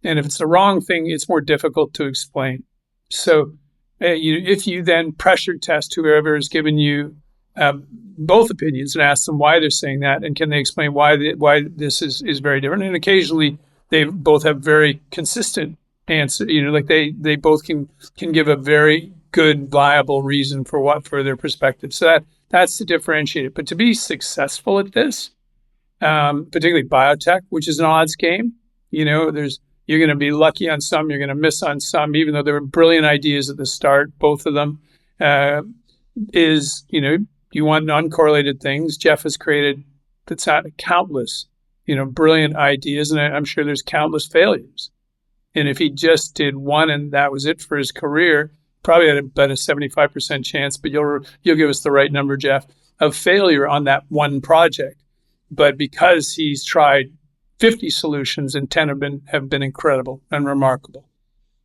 And if it's the wrong thing, it's more difficult to explain. So if you then pressure test whoever has given you both opinions and ask them why they're saying that, and can they explain why this is very different. And occasionally they both have very consistent answer. Like they both can give a very good, viable reason for their perspective. So that's to differentiate it. But to be successful at this, particularly biotech, which is an odds game, you're going to be lucky on some, you're going to miss on some, even though there were brilliant ideas at the start, both of them, you want uncorrelated things. Jeff has created countless, brilliant ideas, and I'm sure there's countless failures. And if he just did one and that was it for his career, probably had about a 75% chance, but you'll give us the right number, Jeff, of failure on that one project. But because he's tried 50 solutions and 10 have been incredible and remarkable.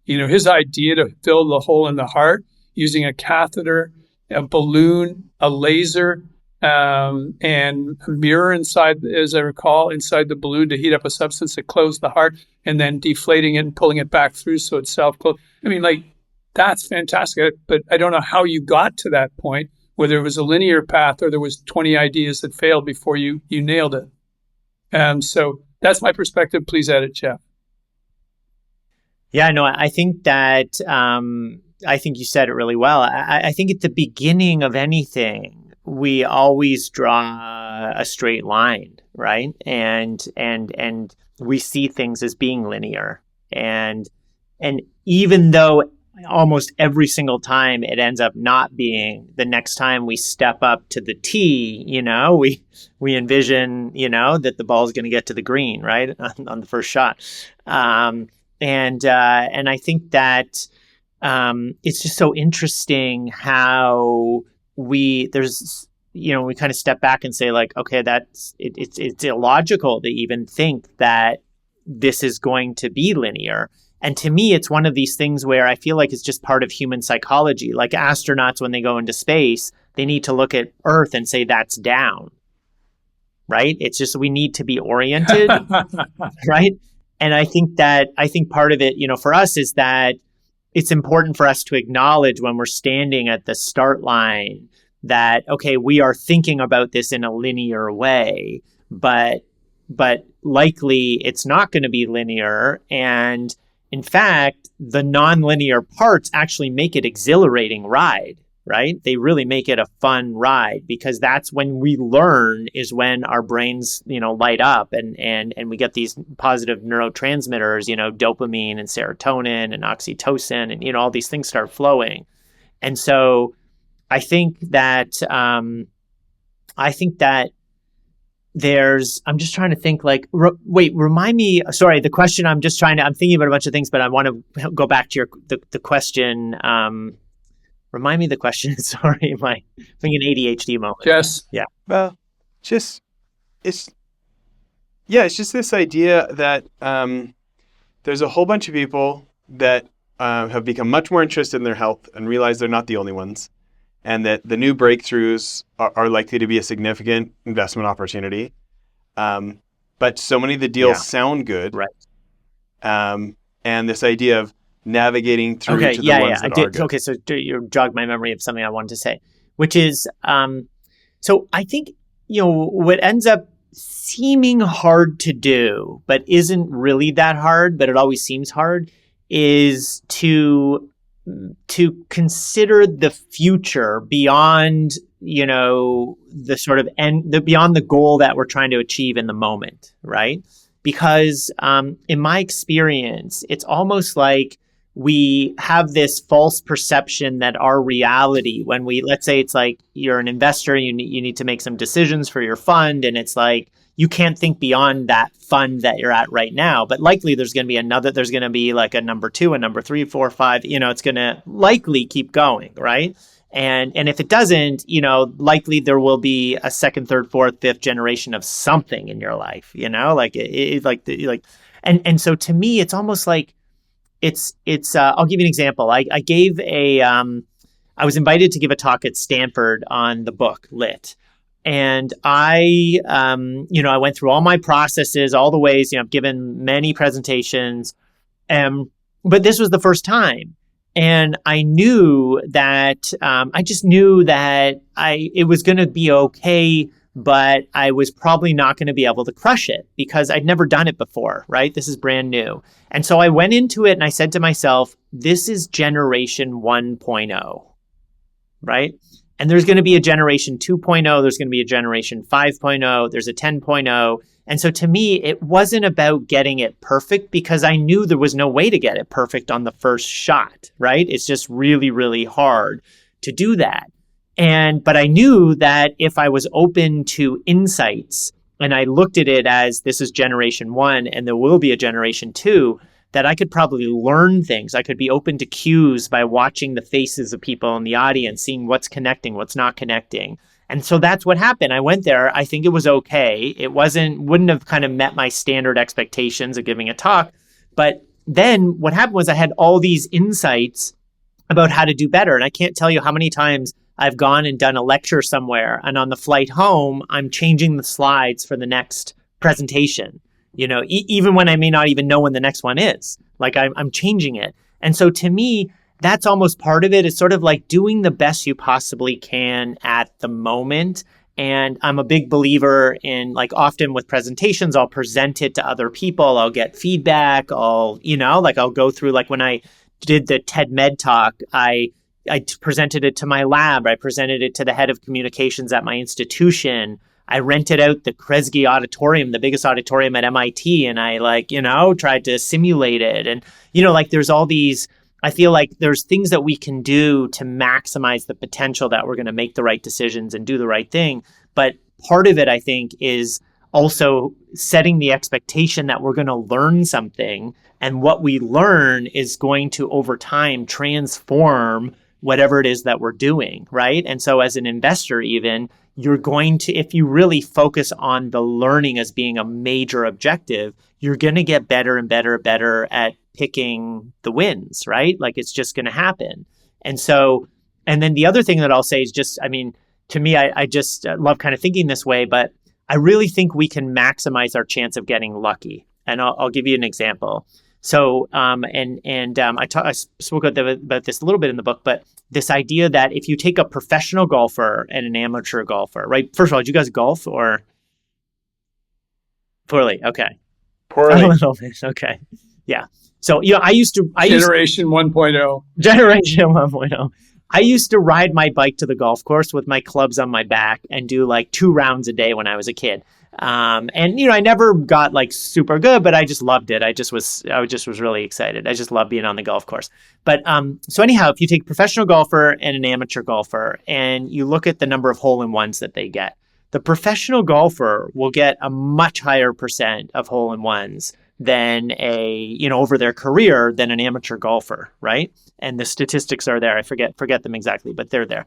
His idea to fill the hole in the heart using a catheter, a balloon, a laser, and a mirror inside, as I recall, inside the balloon to heat up a substance that closed the heart, and then deflating it and pulling it back through so it's self-closed. That's fantastic. But I don't know how you got to that point, whether it was a linear path or there was 20 ideas that failed before you nailed it. So that's my perspective. Please edit, Jeff. Yeah, no, I think that I think you said it really well. I think at the beginning of anything, we always draw a straight line, right? And we see things as being linear. And even though almost every single time it ends up not being, the next time we step up to the tee, we envision, that the ball is going to get to the green, right, on the first shot. And I think that it's just so interesting how we kind of step back and say, like, okay, it's illogical to even think that this is going to be linear. And to me, it's one of these things where I feel like it's just part of human psychology. Like astronauts, when they go into space, they need to look at Earth and say that's down, right? It's just we need to be oriented, right? And I think part of it, for us is that it's important for us to acknowledge when we're standing at the start line that, okay, we are thinking about this in a linear way, but likely it's not going to be linear. And in fact, the nonlinear parts actually make it exhilarating ride, right? They really make it a fun ride, because that's when we learn, is when our brains, light up and we get these positive neurotransmitters, dopamine and serotonin and oxytocin, and, all these things start flowing. And so I think that I'm just trying to think, like, remind me, sorry, the question, I'm thinking about a bunch of things, but I want to go back to the question. Remind me the question. Sorry, am I thinking ADHD moment? Yes. Yeah. Well, it's just this idea that there's a whole bunch of people that have become much more interested in their health and realize they're not the only ones, and that the new breakthroughs are likely to be a significant investment opportunity. But so many of the deals sound good. Right. And this idea of navigating through to the ones that are good. Okay, so you jogged my memory of something I wanted to say, which is, so I think, what ends up seeming hard to do, but isn't really that hard, but it always seems hard, is to consider the future beyond, the sort of beyond the goal that we're trying to achieve in the moment, right? Because in my experience, it's almost like we have this false perception that our reality, let's say it's like you're an investor, you need to make some decisions for your fund, and it's like you can't think beyond that fund that you're at right now. But likely there's going to be like a number 2, a number 3, 4, 5, it's going to likely keep going, right? And if it doesn't, likely there will be a second, third, fourth, fifth generation of something in your life, and so to me, it's almost like I'll give you an example. I was invited to give a talk at Stanford on the book Lit. And I went through all my processes, all the ways, I've given many presentations, but this was the first time. And I knew that, I just knew that it was going to be okay, but I was probably not going to be able to crush it because I'd never done it before, right? This is brand new. And so I went into it and I said to myself, this is generation 1.0, right? And there's going to be a generation 2.0, there's going to be a generation 5.0, there's a 10.0. And so to me, it wasn't about getting it perfect because I knew there was no way to get it perfect on the first shot, right? It's just really, really hard to do that. But I knew that if I was open to insights and I looked at it as this is generation 1 and there will be a generation 2, that I could probably learn things. I could be open to cues by watching the faces of people in the audience, seeing what's connecting, what's not connecting. And so that's what happened. I went there. I think it was okay. It wouldn't have kind of met my standard expectations of giving a talk. But then what happened was I had all these insights about how to do better. And I can't tell you how many times I've gone and done a lecture somewhere, and on the flight home, I'm changing the slides for the next presentation. Even when I may not even know when the next one is, like I'm changing it. And so to me, that's almost part of it. It's sort of like doing the best you possibly can at the moment. And I'm a big believer in, like, often with presentations, I'll present it to other people. I'll get feedback. I'll go through, like when I did the TED Med talk, I presented it to my lab. I presented it to the head of communications at my institution. I rented out the Kresge auditorium, the biggest auditorium at MIT, and I tried to simulate it. And, there's all these, I feel like there's things that we can do to maximize the potential that we're going to make the right decisions and do the right thing. But part of it, I think, is also setting the expectation that we're going to learn something. And what we learn is going to, over time, transform whatever it is that we're doing, right? And so as an investor even, you're going to, if you really focus on the learning as being a major objective, you're going to get better and better and better at picking the wins, right? Like it's just going to happen. And then the other thing that I'll say is just, to me, I just love kind of thinking this way, but I really think we can maximize our chance of getting lucky. And I'll give you an example. So, I spoke about this a little bit in the book, but this idea that if you take a professional golfer and an amateur golfer, right? First of all, did you guys golf or poorly? Okay. Poorly. A little bit. Okay. Yeah. So, Generation 1.0. Generation 1.0. I used to ride my bike to the golf course with my clubs on my back and do like 2 rounds a day when I was a kid. And I never got like super good, but I just loved it. I just was really excited. I just love being on the golf course. But so anyhow, if you take a professional golfer and an amateur golfer and you look at the number of hole-in-ones that they get, the professional golfer will get a much higher percent of hole-in-ones than over their career than an amateur golfer, right? And the statistics are there. I forget them exactly, but they're there.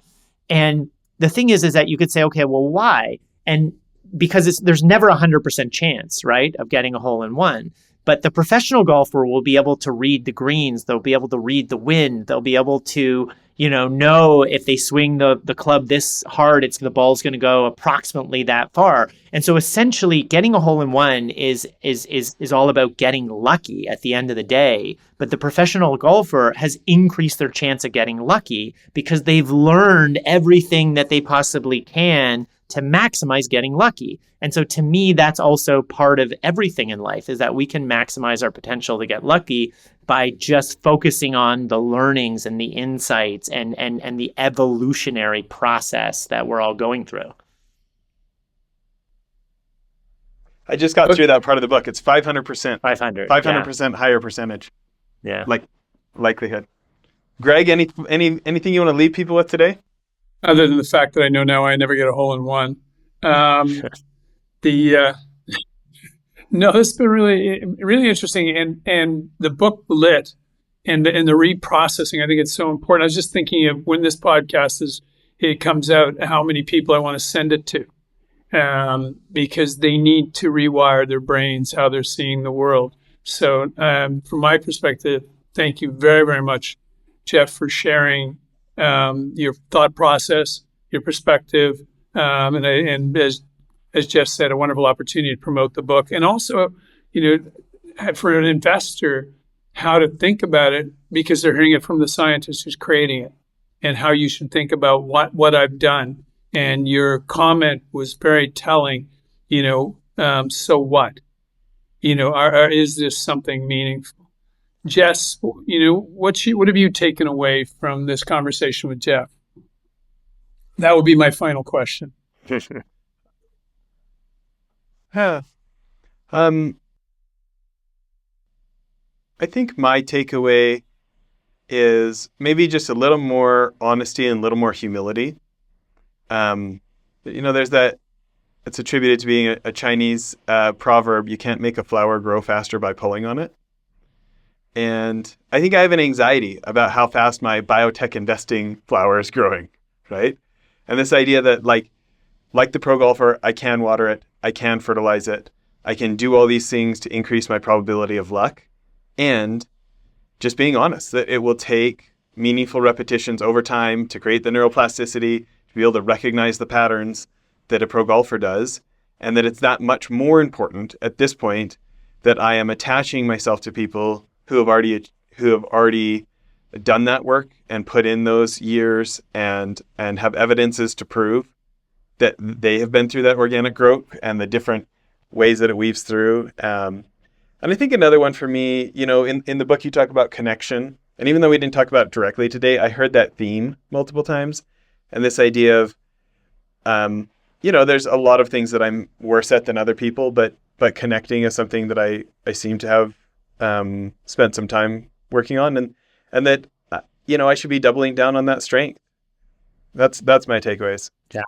And the thing is that you could say, okay, well, why? And because there's never a 100% chance, right, of getting a hole-in-one. But the professional golfer will be able to read the greens. They'll be able to read the wind. They'll be able to, know if they swing the club this hard, the ball's going to go approximately that far. And so essentially getting a hole-in-one is all about getting lucky at the end of the day. But the professional golfer has increased their chance of getting lucky because they've learned everything that they possibly can to maximize getting lucky. And so to me, that's also part of everything in life, is that we can maximize our potential to get lucky by just focusing on the learnings and the insights and the evolutionary process that we're all going through. I just got through that part of the book. It's 500%. 500% higher percentage. Yeah. Like likelihood. Greg, anything you want to leave people with today? Other than the fact that I know now I never get a hole-in-one. No, this has been really, really interesting. And the book Lit and the reprocessing, I think it's so important. I was just thinking of when this podcast it comes out, how many people I want to send it to, because they need to rewire their brains, how they're seeing the world. So from my perspective, thank you very, very much, Jeff, for sharing your thought process, your perspective, and as Jeff said, a wonderful opportunity to promote the book, and also, for an investor, how to think about it, because they're hearing it from the scientist who's creating it, and how you should think about what I've done. And your comment was very telling. So what? Is this something meaningful? Jess, what have you taken away from this conversation with Jeff? That would be my final question. Yeah. I think my takeaway is maybe just a little more honesty and a little more humility. There's that, it's attributed to being a Chinese proverb, you can't make a flower grow faster by pulling on it. And I think I have an anxiety about how fast my biotech investing flower is growing, right? And this idea that like the pro golfer, I can water it, I can fertilize it, I can do all these things to increase my probability of luck. And just being honest, that it will take meaningful repetitions over time to create the neuroplasticity, to be able to recognize the patterns that a pro golfer does, and that it's that much more important at this point that I am attaching myself to people who have already done that work and put in those years and have evidences to prove that they have been through that organic growth and the different ways that it weaves through. And I think another one for me, in the book you talk about connection. And even though we didn't talk about it directly today, I heard that theme multiple times. And this idea of, there's a lot of things that I'm worse at than other people, but connecting is something that I seem to have spent some time working on, and that, I should be doubling down on that strength. That's my takeaways. Yeah.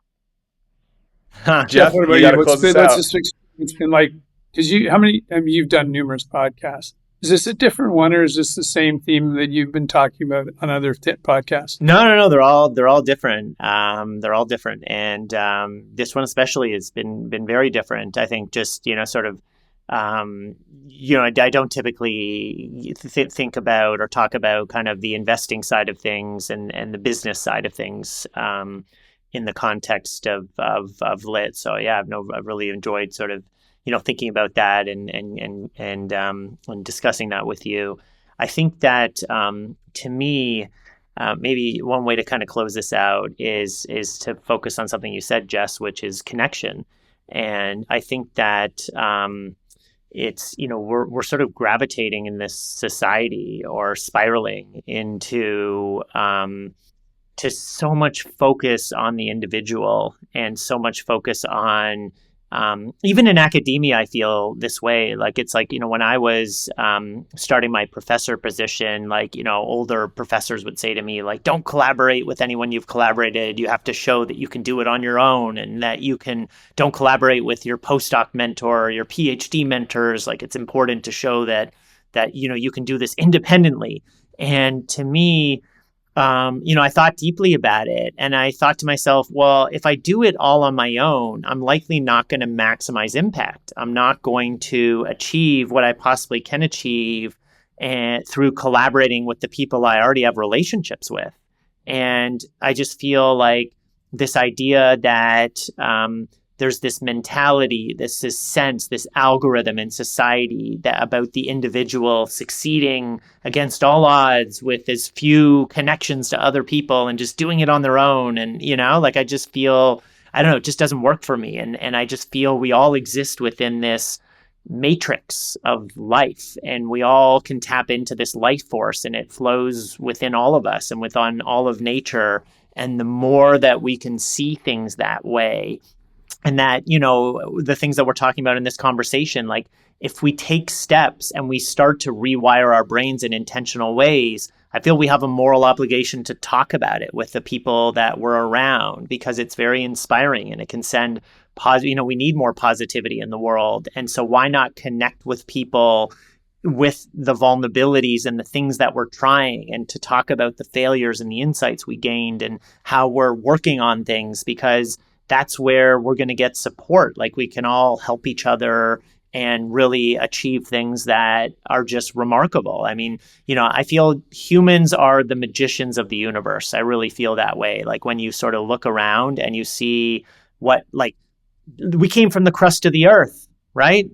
Jeff, what about you? What's this experience been like? Because you've done numerous podcasts. Is this a different one, or is this the same theme that you've been talking about on other podcasts? No. They're all different. They're all different, and this one especially has been very different. I think just sort of. I don't typically think about or talk about kind of the investing side of things and the business side of things in the context of Lit. So yeah, I've really enjoyed sort of thinking about that and discussing that with you. I think that to me, maybe one way to kind of close this out is to focus on something you said, Jess, which is connection. And I think that it's, we're sort of gravitating in this society or spiraling into to so much focus on the individual and so much focus on even in academia, I feel this way. Like, it's like, when I was starting my professor position, like, older professors would say to me, like, don't collaborate with anyone you've collaborated. You have to show that you can do it on your own, and that don't collaborate with your postdoc mentor or your PhD mentors. Like, it's important to show that you can do this independently. And to me, I thought deeply about it, and I thought to myself, well, if I do it all on my own, I'm likely not going to maximize impact. I'm not going to achieve what I possibly can achieve through collaborating with the people I already have relationships with. And I just feel like this idea that there's this mentality, this sense, this algorithm in society that about the individual succeeding against all odds with as few connections to other people and just doing it on their own. And, I just feel, I don't know, it just doesn't work for me. And I just feel we all exist within this matrix of life, and we all can tap into this life force, and it flows within all of us and within all of nature. And the more that we can see things that way, and that, the things that we're talking about in this conversation, like if we take steps and we start to rewire our brains in intentional ways, I feel we have a moral obligation to talk about it with the people that we're around, because it's very inspiring and it can send positive, we need more positivity in the world. And so why not connect with people with the vulnerabilities and the things that we're trying, and to talk about the failures and the insights we gained and how we're working on things, because that's where we're going to get support. Like, we can all help each other and really achieve things that are just remarkable. I mean, I feel humans are the magicians of the universe. I really feel that way. Like, when you sort of look around and you see we came from the crust of the earth, right?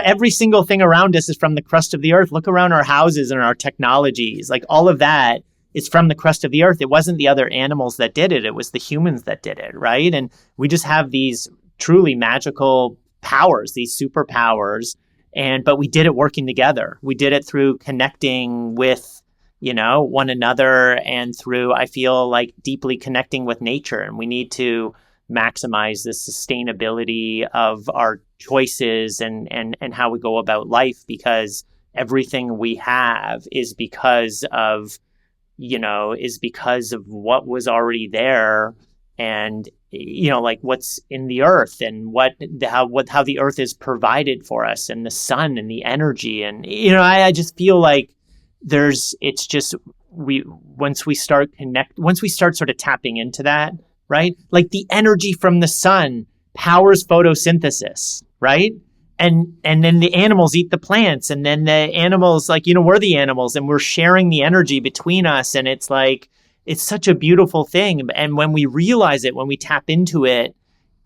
Every single thing around us is from the crust of the earth. Look around our houses and our technologies, like all of that. It's from the crust of the earth. It wasn't the other animals that did it. It was the humans that did it, right? And we just have these truly magical powers, these superpowers, but we did it working together. We did it through connecting with, one another, and through, I feel like, deeply connecting with nature. And we need to maximize the sustainability of our choices and how we go about life, because everything we have is because of what was already there, and like what's in the earth, and how the earth is provided for us, and the sun and the energy. And I just feel like once we start sort of tapping into that, right? Like, the energy from the sun powers photosynthesis, right? And then the animals eat the plants, and then the animals, like, we're the animals, and we're sharing the energy between us. And it's like, it's such a beautiful thing. And when we realize it, when we tap into it,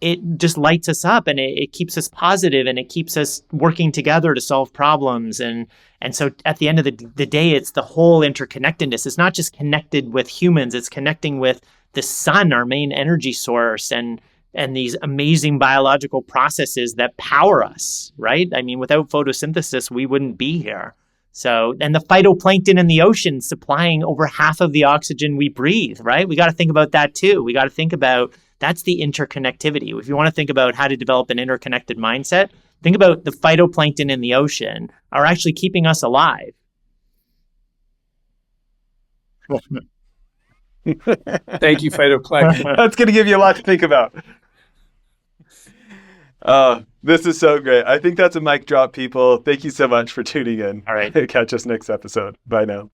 it just lights us up, and it keeps us positive, and it keeps us working together to solve problems. And so at the end of the day, it's the whole interconnectedness. It's not just connected with humans, it's connecting with the sun, our main energy source, and these amazing biological processes that power us, right? I mean, without photosynthesis, we wouldn't be here. So, and the phytoplankton in the ocean supplying over half of the oxygen we breathe, right? We got to think about that too. We got to think about, that's the interconnectivity. If you want to think about how to develop an interconnected mindset, think about the phytoplankton in the ocean are actually keeping us alive. Thank you, phytoplankton. That's going to give you a lot to think about. This is so great. I think that's a mic drop, people. Thank you so much for tuning in. All right. Catch us next episode. Bye now.